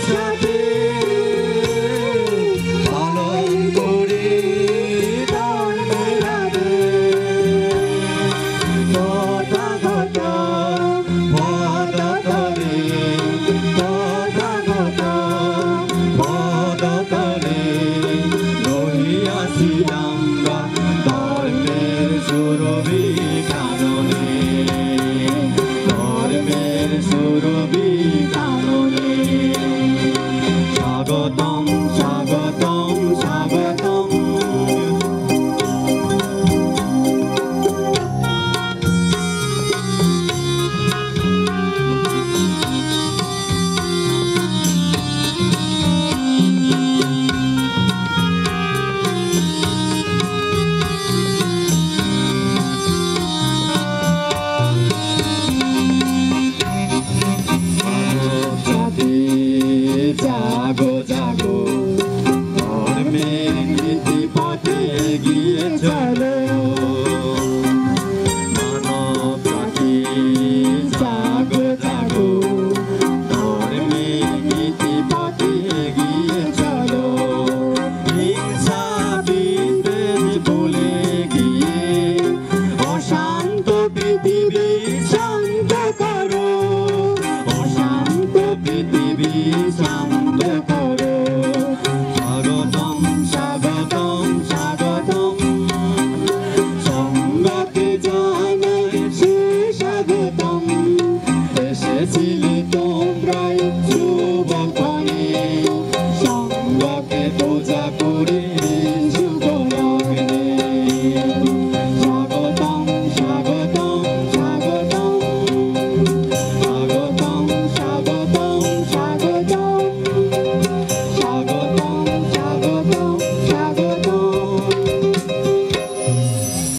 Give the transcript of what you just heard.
সাথে পালন করি ধর্মেরাতে তথাগত পদ তলে তথাগত পদ তলে রহিয়াছি আমরা ধর্মের সুরভি কাননে ধর্মের সুরভি কাননে স্বাগতম স্বাগতম স্বাগতম জাগো জাগো